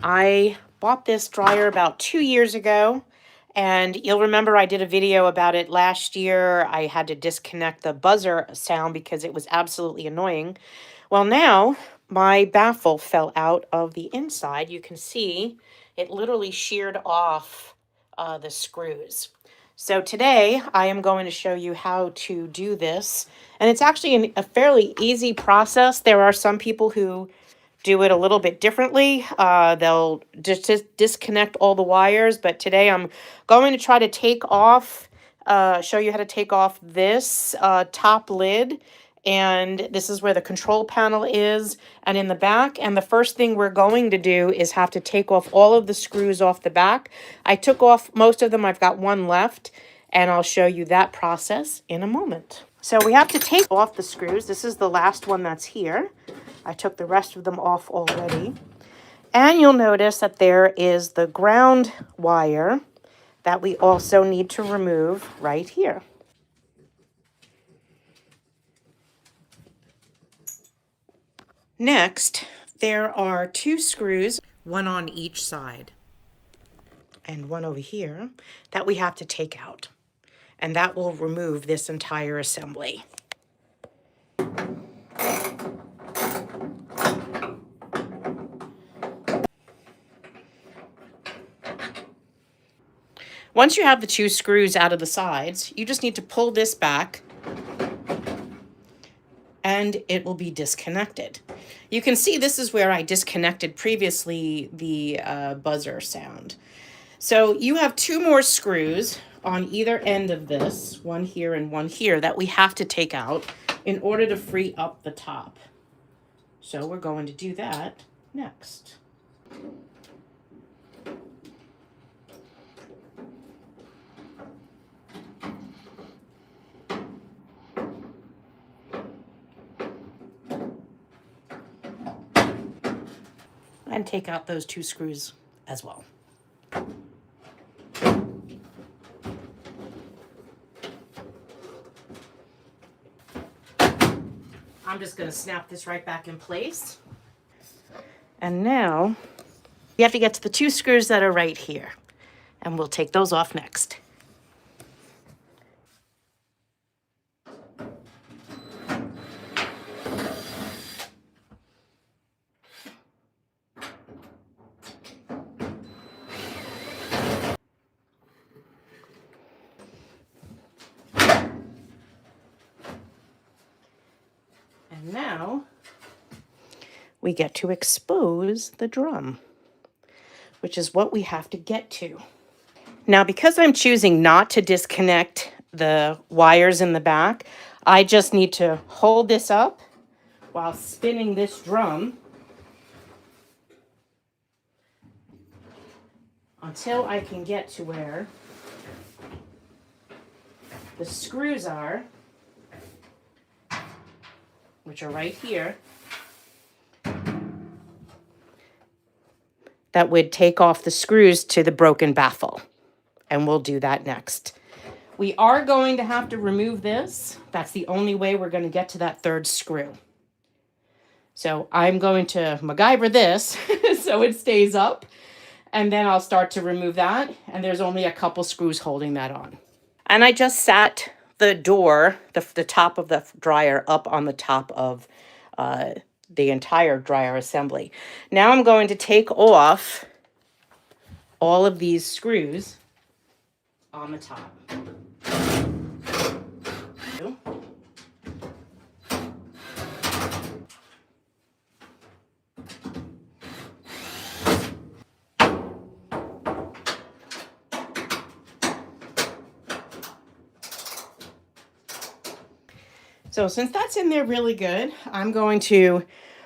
I bought this dryer about 2 years ago, and you'll remember I did a video about it last year. I had to disconnect the buzzer sound because it was absolutely annoying. Well, now my baffle fell out of the inside. You can see it literally sheared off the screws. So today I am going to show you how to do this. And it's actually a fairly easy process. There are some people who do it a little bit differently. They'll just disconnect all the wires, but today I'm going to try to take off, show you how to take off this top lid, and this is where the control panel is, and in the back. And the first thing we're going to do is have to take off all of the screws off the back. I took off most of them. I've got one left, and I'll show you that process in a moment. So we have to take off the screws. This is the last one that's here. I took the rest of them off already. And you'll notice that there is the ground wire that we also need to remove right here. Next, there are 2 screws, one on each side and one over here, that we have to take out. And that will remove this entire assembly. Once you have the 2 screws out of the sides, you just need to pull this back and it will be disconnected. You can see this is where I disconnected previously the buzzer sound. So you have 2 more screws on either end of this, one here and one here, that we have to take out in order to free up the top. So we're going to do that next. And take out those 2 screws as well. I'm just going to snap this right back in place. And now you have to get to the 2 screws that are right here, and we'll take those off next. And now we get to expose the drum, which is what we have to get to. Now, because I'm choosing not to disconnect the wires in the back, I just need to hold this up while spinning this drum until I can get to where the screws are, which are right here, that would take off the screws to the broken baffle. And we'll do that next. We are going to have to remove this. That's the only way we're going to get to that 3rd screw. So I'm going to MacGyver this so it stays up. And then I'll start to remove that. And there's only a couple screws holding that on. And I just sat the door, the top of the dryer, up on the top of the entire dryer assembly. Now I'm going to take off all of these screws on the top. So since that's in there really good, I'm going to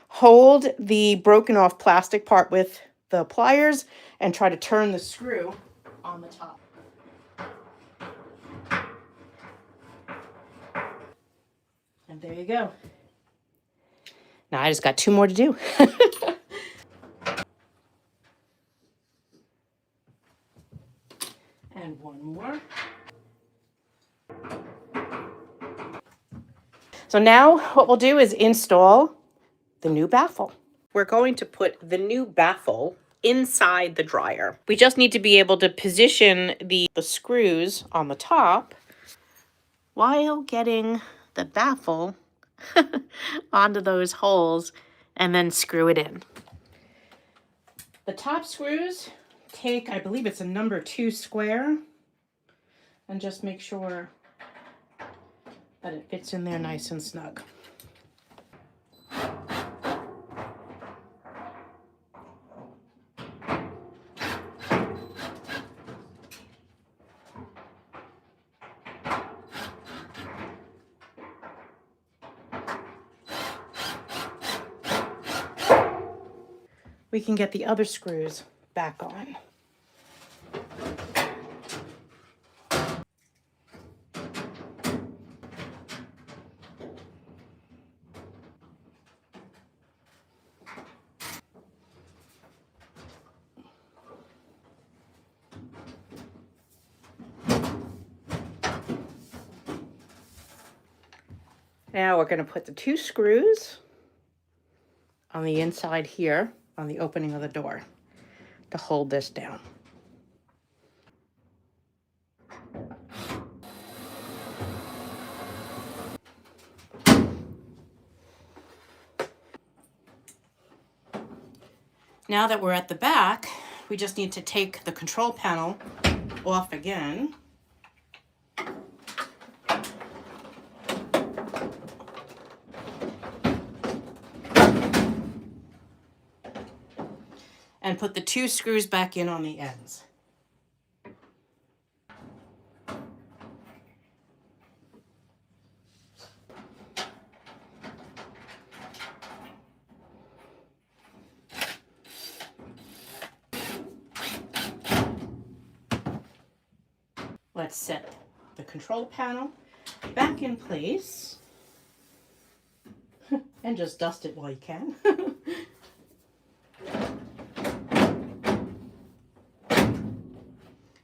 hold the broken off plastic part with the pliers and try to turn the screw on the top. And there you go. Now I just got 2 more to do. And 1 more. So now what we'll do is install the new baffle. We're going to put the new baffle inside the dryer. We just need to be able to position the screws on the top while getting the baffle onto those holes and then screw it in. The top screws take, I believe it's a number 2 square, and just make sure that it fits in there nice and snug. We can get the other screws back on. Now we're going to put the 2 screws on the inside here on the opening of the door to hold this down. Now that we're at the back, we just need to take the control panel off again. And put the 2 screws back in on the ends. Let's set the control panel back in place and just dust it while you can.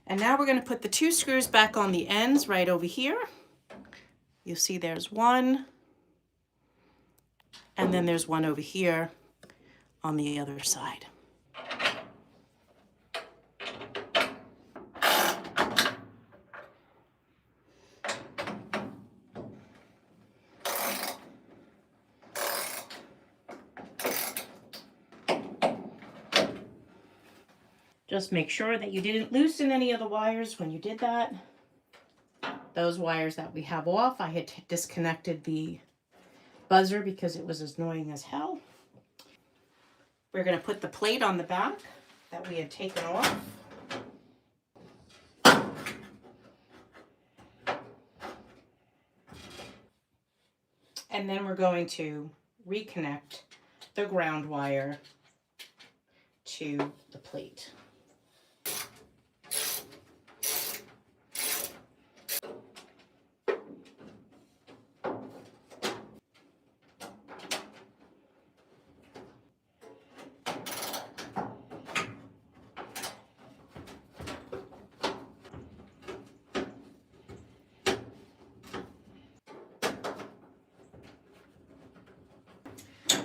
And now we're going to put the 2 screws back on the ends right over here. You'll see there's one, and then there's one over here on the other side. Just make sure that you didn't loosen any of the wires when you did that. Those wires that we have off, I had disconnected the buzzer because it was as annoying as hell. We're going to put the plate on the back that we had taken off. And then we're going to reconnect the ground wire to the plate.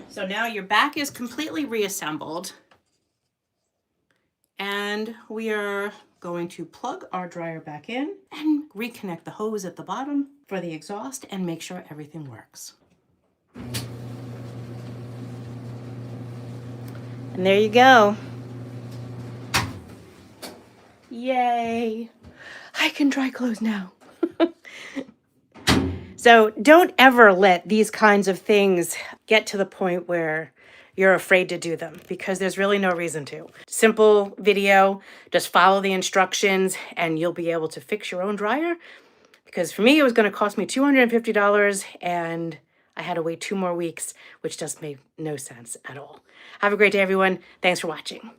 So now your back is completely reassembled, and we are going to plug our dryer back in and reconnect the hose at the bottom for the exhaust and make sure everything works. And there you go. Yay! I can dry clothes now. So don't ever let these kinds of things get to the point where you're afraid to do them, because there's really no reason to. Simple video, just follow the instructions and you'll be able to fix your own dryer. Because for me, it was going to cost me $250 and I had to wait 2 more weeks, which just made no sense at all. Have a great day, everyone. Thanks for watching.